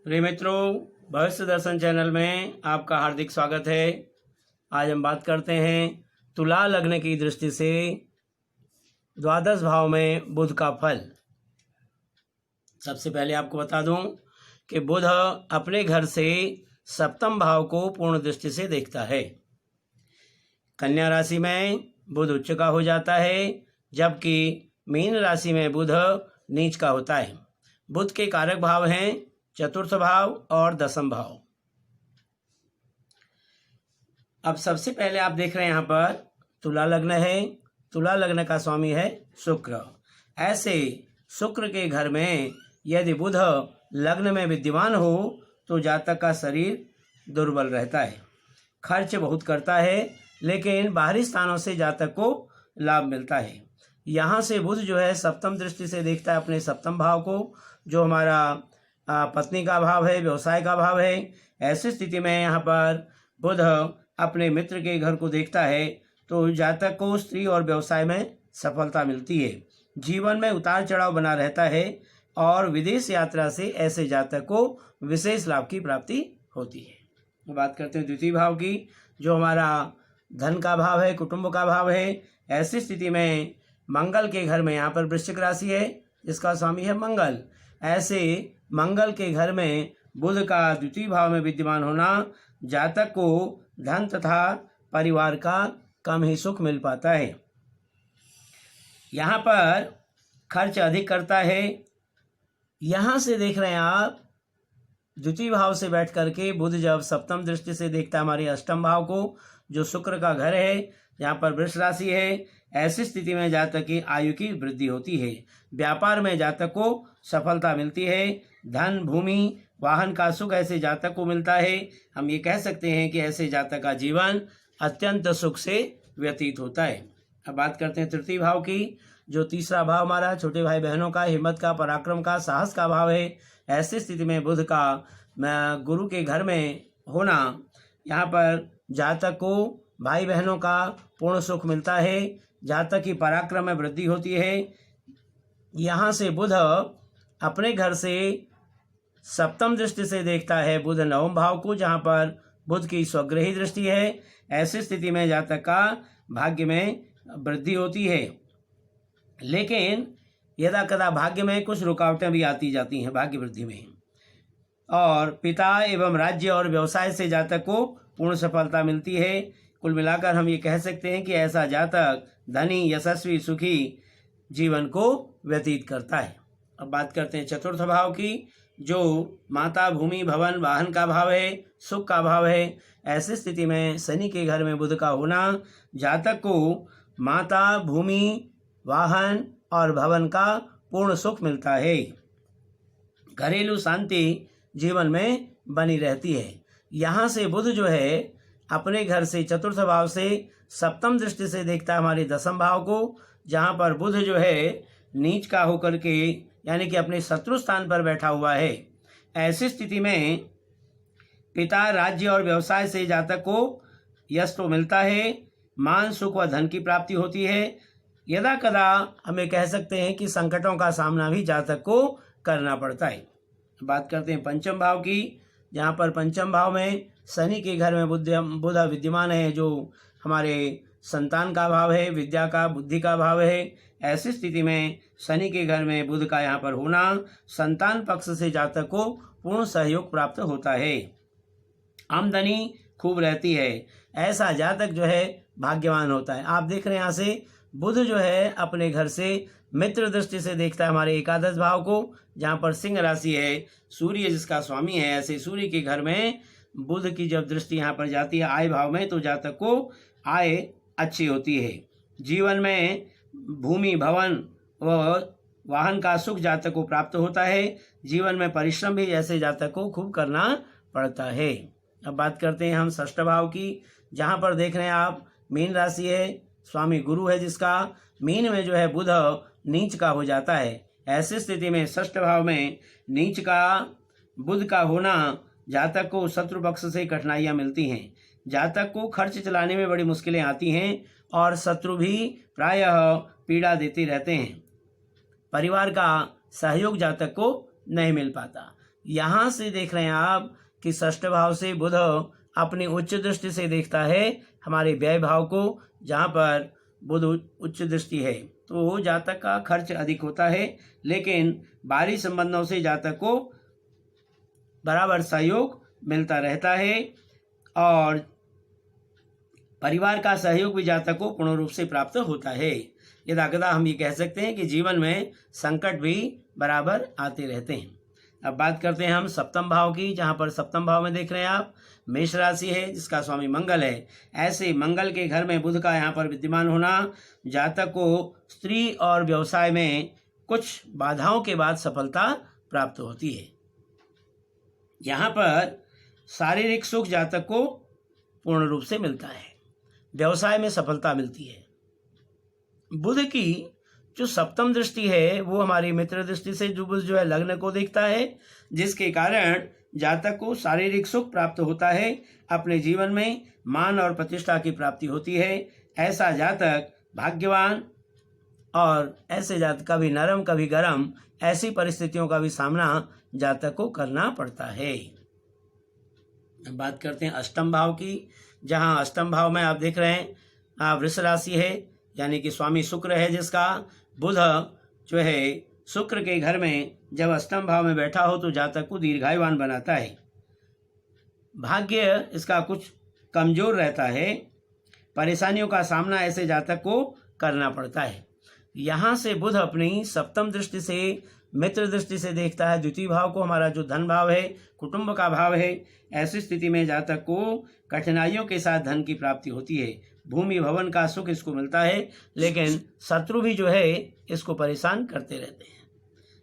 प्रिय मित्रों, भविष्य दर्शन चैनल में आपका हार्दिक स्वागत है। आज हम बात करते हैं तुला लग्न की दृष्टि से द्वादश भाव में बुध का फल। सबसे पहले आपको बता दूं कि बुध अपने घर से सप्तम भाव को पूर्ण दृष्टि से देखता है। कन्या राशि में बुध उच्च का हो जाता है, जबकि मीन राशि में बुध नीच का होता है। बुध के कारक भाव हैं चतुर्थ भाव और दसम भाव। अब सबसे पहले आप देख रहे हैं यहाँ पर तुला लग्न है। तुला लग्न का स्वामी है शुक्र। ऐसे शुक्र के घर में यदि बुध लग्न में विद्यमान हो तो जातक का शरीर दुर्बल रहता है, खर्च बहुत करता है, लेकिन बाहरी स्थानों से जातक को लाभ मिलता है। यहाँ से बुध जो है सप्तम दृष्टि से देखता है अपने सप्तम भाव को, जो हमारा पत्नी का भाव है, व्यवसाय का भाव है। ऐसी स्थिति में यहाँ पर बुध अपने मित्र के घर को देखता है तो जातक को स्त्री और व्यवसाय में सफलता मिलती है। जीवन में उतार चढ़ाव बना रहता है और विदेश यात्रा से ऐसे जातक को विशेष लाभ की प्राप्ति होती है। बात करते हैं द्वितीय भाव की, जो हमारा धन का भाव है, कुटुंब का भाव है। ऐसी स्थिति में मंगल के घर में, यहाँ पर वृश्चिक राशि है जिसका स्वामी है मंगल। ऐसे मंगल के घर में बुध का द्वितीय भाव में विद्यमान होना जातक को धन तथा परिवार का कम ही सुख मिल पाता है। यहाँ पर खर्च अधिक करता है। यहाँ से देख रहे हैं आप द्वितीय भाव से बैठ करके बुध जब सप्तम दृष्टि से देखता है हमारे अष्टम भाव को, जो शुक्र का घर है, यहाँ पर वृष राशि है। ऐसी स्थिति में जातक की आयु की वृद्धि होती है। व्यापार में जातक को सफलता मिलती है। धन, भूमि, वाहन का सुख ऐसे जातक को मिलता है। हम ये कह सकते हैं कि ऐसे जातक का जीवन अत्यंत सुख से व्यतीत होता है। अब बात करते हैं तृतीय भाव की, जो तीसरा भाव हमारा छोटे भाई बहनों का, हिम्मत का, पराक्रम का, साहस का भाव है। ऐसी स्थिति में बुध का गुरु के घर में होना, यहाँ पर जातक को भाई बहनों का पूर्ण सुख मिलता है। जातक की पराक्रम में वृद्धि होती है। यहाँ से बुध अपने घर से सप्तम दृष्टि से देखता है बुध नवम भाव को, जहाँ पर बुध की स्वगृही दृष्टि है। ऐसी स्थिति में जातक का भाग्य में वृद्धि होती है, लेकिन यदा कदा भाग्य में कुछ रुकावटें भी आती जाती हैं भाग्य वृद्धि में। और पिता एवं राज्य और व्यवसाय से जातक को पूर्ण सफलता मिलती है। कुल मिलाकर हम ये कह सकते हैं कि ऐसा जातक धनी, यशस्वी, सुखी जीवन को व्यतीत करता है। अब बात करते हैं चतुर्थ भाव की, जो माता, भूमि, भवन, वाहन का भाव है, सुख का भाव है। ऐसी स्थिति में शनि के घर में बुध का होना जातक को माता, भूमि, वाहन और भवन का पूर्ण सुख मिलता है। घरेलू शांति जीवन में बनी रहती है। यहाँ से बुध जो है अपने घर से चतुर्थ भाव से सप्तम दृष्टि से देखता है हमारे दसम भाव को, जहाँ पर बुध जो है नीच का होकर के यानी कि अपने शत्रु स्थान पर बैठा हुआ है। ऐसी स्थिति में पिता, राज्य और व्यवसाय से जातक को यश तो मिलता है, मान, सुख व धन की प्राप्ति होती है। यदा कदा हमें कह सकते हैं कि संकटों का सामना भी जातक को करना पड़ता है। बात करते हैं पंचम भाव की, जहाँ पर पंचम भाव में शनि के घर में बुध विद्यमान है, जो हमारे संतान का भाव है, विद्या का, बुद्धि का भाव है। ऐसी स्थिति में शनि के घर में बुध का यहाँ पर होना संतान पक्ष से जातक को पूर्ण सहयोग प्राप्त होता है। आमदनी खूब रहती है। ऐसा जातक जो है भाग्यवान होता है। आप देख रहे हैं यहाँ से बुध जो है अपने घर से मित्र दृष्टि से देखता है हमारे एकादश भाव को, जहाँ पर सिंह राशि है, सूर्य जिसका स्वामी है। ऐसे सूर्य के घर में बुध की जब दृष्टि यहाँ पर जाती है आय भाव में, तो जातक को आय अच्छी होती है। जीवन में भूमि, भवन व वाहन का सुख जातक को प्राप्त होता है। जीवन में परिश्रम भी ऐसे जातक को खूब करना पड़ता है। अब बात करते हैं हम षष्ठ भाव की, जहाँ पर देख रहे हैं आप मीन राशि है, स्वामी गुरु है जिसका। मीन में जो है बुध नीच का हो जाता है। ऐसी स्थिति में षष्ठ भाव में नीच का बुध का होना जातक को शत्रु पक्ष से कठिनाइयां मिलती हैं। जातक को खर्च चलाने में बड़ी मुश्किलें आती हैं और शत्रु भी प्रायः पीड़ा देते रहते हैं। परिवार का सहयोग जातक को नहीं मिल पाता। यहाँ से देख रहे हैं आप कि षष्ठ भाव से बुध अपनी उच्च दृष्टि से देखता है हमारे व्यय भाव को, जहाँ पर बुध उच्च दृष्टि है। तो जातक का खर्च अधिक होता है, लेकिन बाहरी संबंधों से जातक को बराबर सहयोग मिलता रहता है और परिवार का सहयोग भी जातक को पूर्ण रूप से प्राप्त होता है। यदाकदा हम ये कह सकते हैं कि जीवन में संकट भी बराबर आते रहते हैं। अब बात करते हैं हम सप्तम भाव की, जहाँ पर सप्तम भाव में देख रहे हैं आप मेष राशि है, जिसका स्वामी मंगल है। ऐसे मंगल के घर में बुध का यहाँ पर विद्यमान होना जातक को स्त्री और व्यवसाय में कुछ बाधाओं के बाद सफलता प्राप्त होती है। यहाँ पर शारीरिक सुख जातक को पूर्ण रूप से मिलता है, व्यवसाय में सफलता मिलती है। बुध की जो सप्तम दृष्टि है वो हमारी मित्र दृष्टि से जो है लग्न को देखता है, जिसके कारण जातक को शारीरिक सुख प्राप्त होता है, अपने जीवन में मान और प्रतिष्ठा की प्राप्ति होती है। ऐसा जातक भाग्यवान और ऐसे जातक कभी नरम कभी गरम ऐसी परिस्थितियों का भी सामना जातक को करना पड़ता है। बात करते हैं अष्टम भाव की, जहां अष्टम भाव में आप देख रहे हैं वृष राशि है, यानी कि स्वामी शुक्र है, जिसका बुध जो है शुक्र के घर में जब अष्टम भाव में बैठा हो तो जातक को दीर्घायुवान बनाता है। भाग्य इसका कुछ कमजोर रहता है, परेशानियों का सामना ऐसे जातक को करना पड़ता है। यहाँ से बुध अपनी सप्तम दृष्टि से मित्र दृष्टि से देखता है द्वितीय भाव को, हमारा जो धन भाव है, कुटुंब का भाव है। ऐसी स्थिति में जातक को कठिनाइयों के साथ धन की प्राप्ति होती है, भूमि भवन का सुख इसको मिलता है, लेकिन शत्रु भी जो है इसको परेशान करते रहते हैं।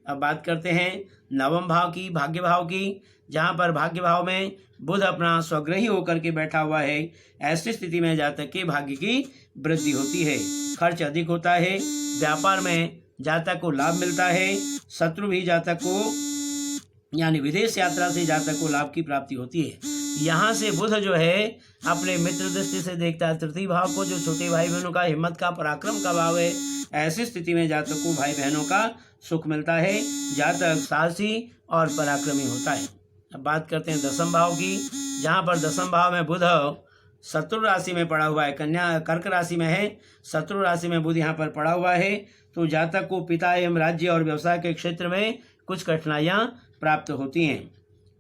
अब बात करते हैं नवम भाव की, भाग्य भाव की, जहाँ पर भाग्य भाव में बुध अपना स्वग्रही होकर के बैठा हुआ है। ऐसी स्थिति में जातक के भाग्य की वृद्धि होती है, खर्च अधिक होता है, व्यापार में जातक को लाभ मिलता है, शत्रु भी जातक को यानी विदेश यात्रा से जातक को लाभ की प्राप्ति होती है। यहाँ से बुध जो है अपने मित्र दृष्टि से देखता है तृतीय भाव को, जो छोटे भाई बहनों का हिम्मत का पराक्रम का भाव है। ऐसी स्थिति में जातक को भाई बहनों का सुख मिलता है, जातक साहसी और पराक्रमी होता है। अब बात करते हैं दसम भाव की, जहाँ पर दसम भाव में बुध शत्रु राशि में पड़ा हुआ है, कन्या कर्क राशि में है, शत्रु राशि में बुध यहाँ पर पड़ा हुआ है। तो जातक को पिता एवं राज्य और व्यवसाय के क्षेत्र में कुछ कठिनाइयाँ प्राप्त होती हैं,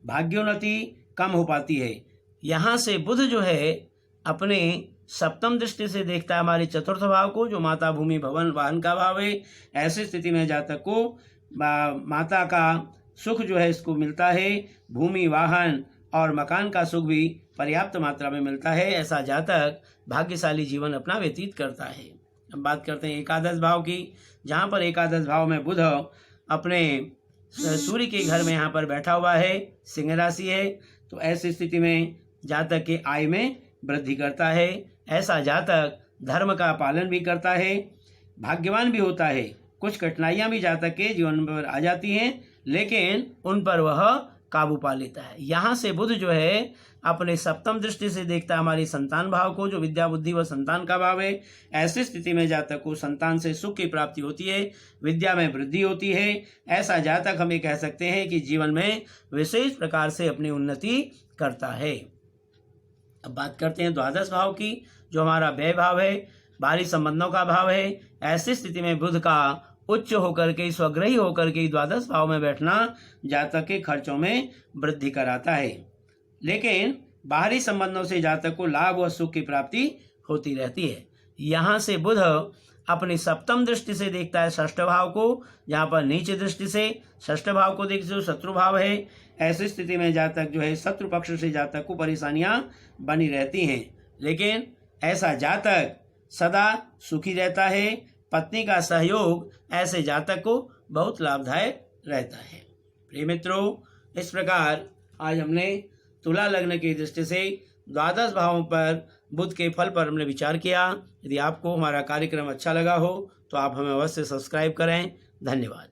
भाग्योन्नति कम हो पाती है। यहाँ से बुध जो है अपने सप्तम दृष्टि से देखता है हमारे चतुर्थ भाव को, जो माता भूमि भवन वाहन का भाव है। ऐसी स्थिति में जातक को माता का सुख जो है इसको मिलता है, भूमि वाहन और मकान का सुख भी पर्याप्त मात्रा में मिलता है। ऐसा जातक भाग्यशाली जीवन अपना व्यतीत करता है। अब बात करते हैं एकादश भाव की, जहाँ पर एकादश भाव में बुध अपने सूर्य के घर में यहाँ पर बैठा हुआ है, सिंह राशि है। तो ऐसी स्थिति में जातक के आय में वृद्धि करता है। ऐसा जातक धर्म का पालन भी करता है, भाग्यवान भी होता है। कुछ कठिनाइयाँ भी जातक के जीवन पर आ जाती हैं, लेकिन उन पर वह काबू पा लेता है। यहाँ से बुध जो है अपने सप्तम दृष्टि से देखता है हमारी संतान भाव को, जो विद्या बुद्धि व संतान का भाव है। ऐसी स्थिति में जातक को संतान से सुख की प्राप्ति होती है, विद्या में वृद्धि होती है। ऐसा जातक हम ये कह सकते हैं कि जीवन में विशेष प्रकार से अपनी उन्नति करता है। अब बात करते हैं द्वादश भाव की, जो हमारा व्यय भाव है, बाहरी संबंधों का भाव है। ऐसी स्थिति में बुध का उच्च होकर के स्वग्रही होकर के द्वादश भाव में बैठना जातक के खर्चों में वृद्धि कराता है, लेकिन बाहरी संबंधों से जातक को लाभ व सुख की प्राप्ति होती रहती है। यहाँ से बुध अपनी सप्तम दृष्टि से देखता है षष्ठ भाव को, जहाँ पर नीचे दृष्टि से षष्ठ भाव को देखते हो शत्रु भाव है। ऐसी स्थिति में जातक जो है शत्रु पक्ष से जातक को परेशानियां बनी रहती हैं, लेकिन ऐसा जातक सदा सुखी रहता है। पत्नी का सहयोग ऐसे जातक को बहुत लाभदायक रहता है। प्रिय मित्रों, इस प्रकार आज हमने तुला लग्न की दृष्टि से द्वादश भावों पर बुध के फल पर हमने विचार किया। यदि आपको हमारा कार्यक्रम अच्छा लगा हो तो आप हमें अवश्य सब्सक्राइब करें। धन्यवाद।